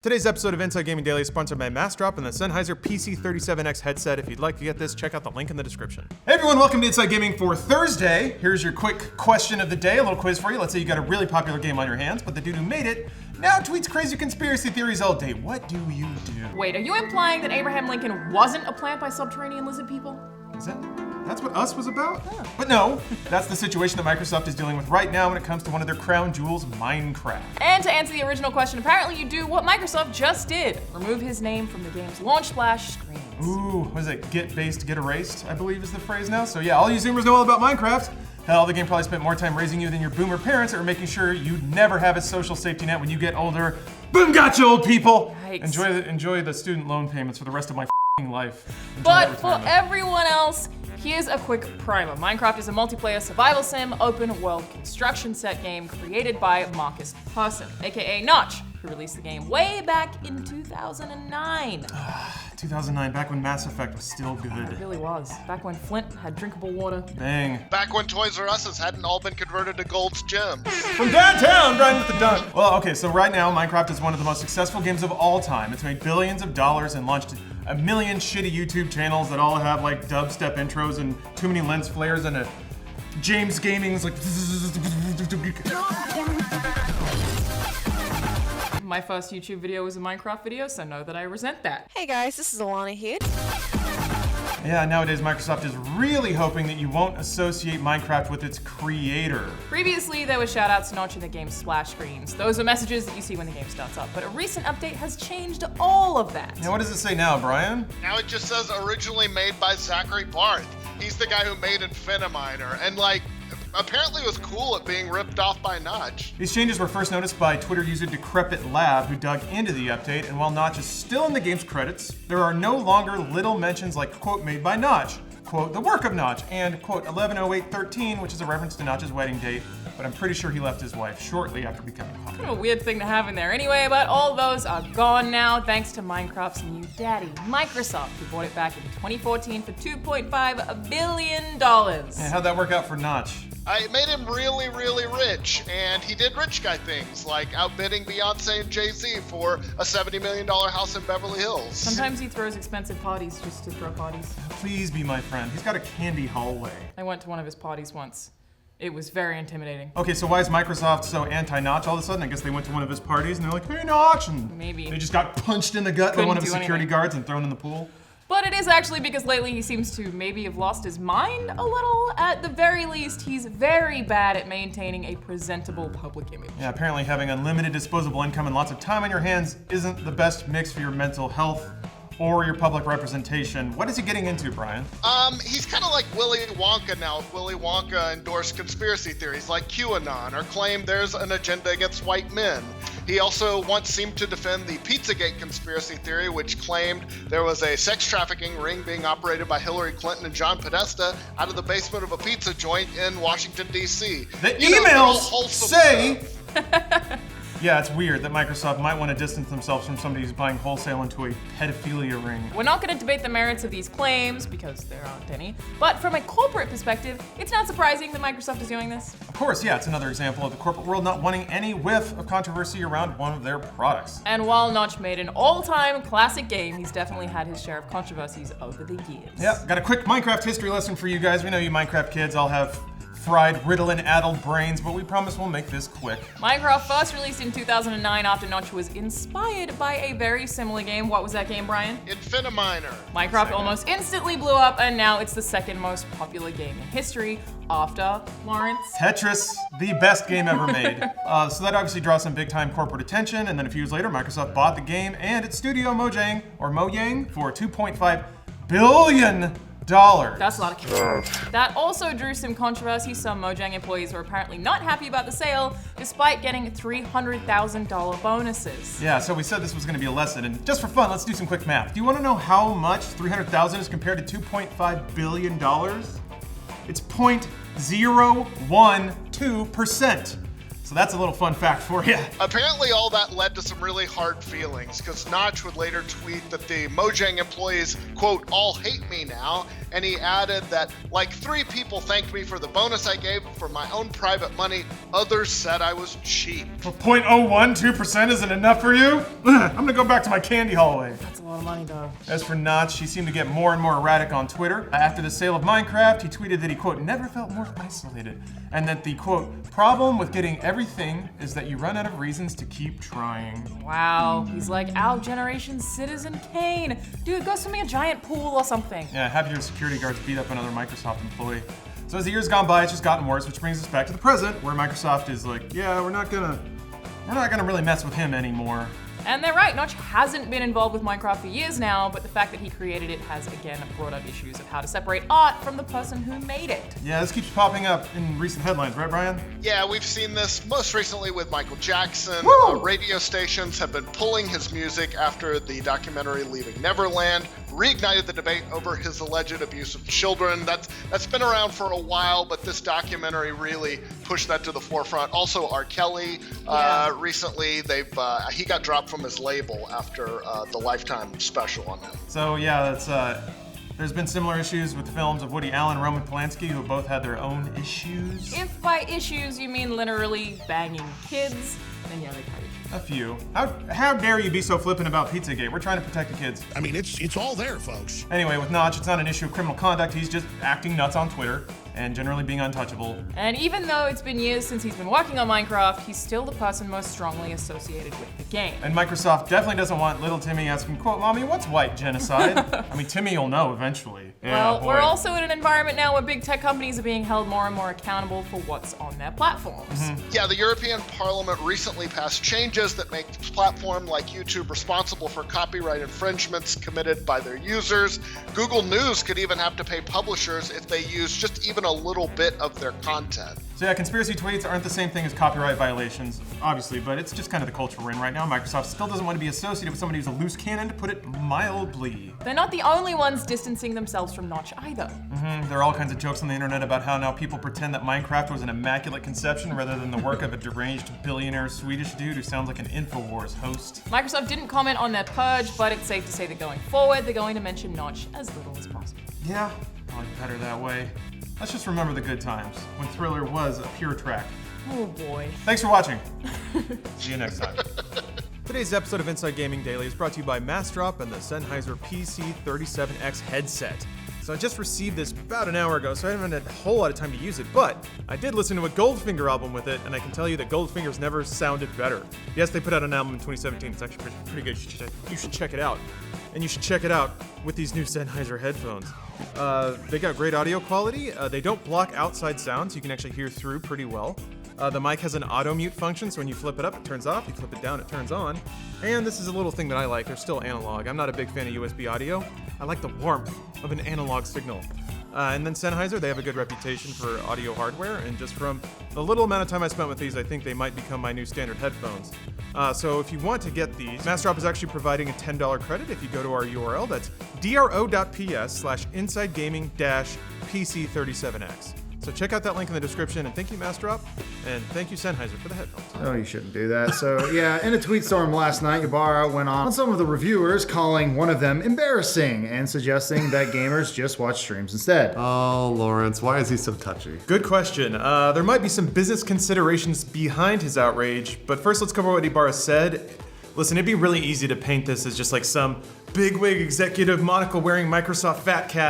Today's episode of Inside Gaming Daily is sponsored by Massdrop and the Sennheiser PC37X headset. If you'd like to get this, check out the link in the description. Hey everyone, welcome to Inside Gaming for Thursday. Here's your quick question of the day, a little quiz for you. Let's say you got a really popular game on your hands, but the dude who made it now tweets crazy conspiracy theories all day. What do you do? Wait, are you implying that Abraham Lincoln wasn't a plant by subterranean lizard people? That's what Us was about? Huh. But no, that's the situation that Microsoft is dealing with right now when it comes to one of their crown jewels, Minecraft. And to answer the original question, apparently you do what Microsoft just did. Remove his name from the game's launch splash screens. Ooh, what is it? Get based, get erased, I believe is the phrase now. So yeah, all you Zoomers know all about Minecraft. Hell, the game probably spent more time raising you than your boomer parents that were making sure you'd never have a social safety net when you get older. Boom, gotcha, old people! Yikes. Enjoy the student loan payments for the rest of my life. But for everyone else, here's a quick primer. Minecraft is a multiplayer survival sim, open world construction set game created by Marcus Persson, aka Notch, who released the game way back in 2009. 2009, back when Mass Effect was still good. It really was. Back when Flint had drinkable water. Bang. Back when Toys R Us hadn't all been converted to Gold's Gym. From downtown, Brian with the dunk. Well, okay, so right now, Minecraft is one of the most successful games of all time. It's made billions of dollars and launched a million shitty YouTube channels that all have like dubstep intros and too many lens flares and a James Gaming's like. My first YouTube video was a Minecraft video, so know that I resent that. Hey guys, this is Alana here. Yeah, nowadays Microsoft is really hoping that you won't associate Minecraft with its creator. Previously, there were shoutouts to Notch in the game's splash screens. Those are messages that you see when the game starts up, but a recent update has changed all of that. Now what does it say now, Brian? Now it just says originally made by Zachary Barth. He's the guy who made Infiniminer, and like, apparently was cool at being ripped off by Notch. These changes were first noticed by Twitter user Decrepit Lab, who dug into the update, and while Notch is still in the game's credits, there are no longer little mentions like, quote, made by Notch, quote, the work of Notch, and, quote, 11/08/13, which is a reference to Notch's wedding date, but I'm pretty sure he left his wife shortly after becoming popular. Kind of a weird thing to have in there anyway, but all those are gone now thanks to Minecraft's new daddy, Microsoft, who bought it back in 2014 for $2.5 billion. Yeah, how'd that work out for Notch? It made him really, really rich, and he did rich guy things, like outbidding Beyonce and Jay-Z for a $70 million house in Beverly Hills. Sometimes he throws expensive parties just to throw parties. Please be my friend. He's got a candy hallway. I went to one of his parties once. It was very intimidating. Okay, so why is Microsoft so anti-Notch all of a sudden? I guess they went to one of his parties and they're like, hey, Notch! And maybe they just got punched in the gut by one of his security guards and thrown in the pool. But it is actually because lately he seems to maybe have lost his mind a little. At the very least, he's very bad at maintaining a presentable public image. Yeah, apparently having unlimited disposable income and lots of time on your hands isn't the best mix for your mental health or your public representation. What is he getting into, Brian? He's kind of like Willy Wonka now. If Willy Wonka endorsed conspiracy theories like QAnon or claimed there's an agenda against white men. He also once seemed to defend the Pizzagate conspiracy theory, which claimed there was a sex trafficking ring being operated by Hillary Clinton and John Podesta out of the basement of a pizza joint in Washington, D.C. The emails say... Yeah, it's weird that Microsoft might want to distance themselves from somebody who's buying wholesale into a pedophilia ring. We're not going to debate the merits of these claims, because there aren't any, but from a corporate perspective, it's not surprising that Microsoft is doing this. Of course, yeah, it's another example of the corporate world not wanting any whiff of controversy around one of their products. And while Notch made an all-time classic game, he's definitely had his share of controversies over the years. Yeah, got a quick Minecraft history lesson for you guys. We know you Minecraft kids all have fried, Ritalin-addled brains, but we promise we'll make this quick. Minecraft first released in 2009 after Notch was inspired by a very similar game. What was that game, Brian? Infiniminer. Minecraft almost instantly blew up, and now it's the second most popular game in history after Lawrence. Tetris, the best game ever made. So that obviously draws some big-time corporate attention, and then a few years later, Microsoft bought the game and its studio Mojang, or Mojang, for $2.5 billion. That's a lot of cash. That also drew some controversy. Some Mojang employees were apparently not happy about the sale, despite getting $300,000 bonuses. Yeah, so we said this was going to be a lesson, and just for fun, let's do some quick math. Do you want to know how much $300,000 is compared to $2.5 billion? It's 0.012%. So that's a little fun fact for you. Apparently all that led to some really hard feelings, because Notch would later tweet that the Mojang employees, quote, all hate me now, and he added that, like 3 people thanked me for the bonus I gave for my own private money, others said I was cheap. For 0.012% isn't enough for you? I'm gonna go back to my candy hallway. That's a lot of money, though. As for Notch, he seemed to get more and more erratic on Twitter. After the sale of Minecraft, he tweeted that he, quote, never felt more isolated, and that the, quote, problem with getting everything is that you run out of reasons to keep trying. Wow, he's like our generation's Citizen Kane. Dude, go swim in a giant pool or something. Yeah, have your security guards beat up another Microsoft employee. So as the years gone by, it's just gotten worse, which brings us back to the present, where Microsoft is like, yeah, we're not gonna really mess with him anymore. And they're right, Notch hasn't been involved with Minecraft for years now, but the fact that he created it has again brought up issues of how to separate art from the person who made it. Yeah, this keeps popping up in recent headlines, right, Brian? Yeah, we've seen this most recently with Michael Jackson. Radio stations have been pulling his music after the documentary Leaving Neverland reignited the debate over his alleged abuse of children. That's been around for a while, but this documentary really pushed that to the forefront. Also, R. Kelly, recently he got dropped from his label after the Lifetime special on him. So yeah, that's there's been similar issues with films of Woody Allen and Roman Polanski, who both had their own issues. If by issues you mean literally banging kids, then yeah, they have issues. A few. How dare you be so flippant about Pizzagate? We're trying to protect the kids. I mean, it's all there, folks. Anyway, with Notch, it's not an issue of criminal conduct. He's just acting nuts on Twitter and generally being untouchable. And even though it's been years since he's been working on Minecraft, he's still the person most strongly associated with the game. And Microsoft definitely doesn't want little Timmy asking, quote, Mommy, what's white genocide? I mean, Timmy will know eventually. Yeah, well, we're also in an environment now where big tech companies are being held more and more accountable for what's on their platforms. Yeah, the European Parliament recently passed changes that make a platform like YouTube responsible for copyright infringements committed by their users. Google News could even have to pay publishers if they use just even a little bit of their content. So yeah, conspiracy tweets aren't the same thing as copyright violations, obviously, but it's just kind of the culture we're in right now. Microsoft still doesn't want to be associated with somebody who's a loose cannon, to put it mildly. They're not the only ones distancing themselves from Notch either. There are all kinds of jokes on the internet about how now people pretend that Minecraft was an immaculate conception rather than the work of a deranged billionaire Swedish dude who sounds like an InfoWars host. Microsoft didn't comment on their purge, but it's safe to say that going forward, they're going to mention Notch as little as possible. Yeah, probably better that way. Let's just remember the good times, when Thriller was a pure track. Oh boy. Thanks for watching. See you next time. Today's episode of Inside Gaming Daily is brought to you by Massdrop and the Sennheiser PC37X headset. So I just received this about an hour ago, so I haven't had a whole lot of time to use it, but I did listen to a Goldfinger album with it, and I can tell you that Goldfinger's never sounded better. Yes, they put out an album in 2017. It's actually pretty good. You should check it out. And you should check it out with these new Sennheiser headphones. They got great audio quality. They don't block outside sound, so you can actually hear through pretty well. The mic has an auto mute function, so when you flip it up, it turns off. You flip it down, it turns on. And this is a little thing that I like. They're still analog. I'm not a big fan of USB audio. I like the warmth of an analog signal. And then Sennheiser, they have a good reputation for audio hardware, and just from the little amount of time I spent with these, I think they might become my new standard headphones. So if you want to get these, Massdrop is actually providing a $10 credit if you go to our URL. That's dro.ps/insidegaming-PC37X. So check out that link in the description, and thank you, Massdrop, and thank you, Sennheiser, for the headphones. Oh, you shouldn't do that. So, yeah, in a tweet storm last night, Ybarra went on some of the reviewers, calling one of them embarrassing and suggesting that gamers just watch streams instead. Oh, Lawrence, why is he so touchy? Good question. There might be some business considerations behind his outrage, but first let's cover what Ybarra said. Listen, it'd be really easy to paint this as just like some bigwig executive monocle-wearing Microsoft fat cat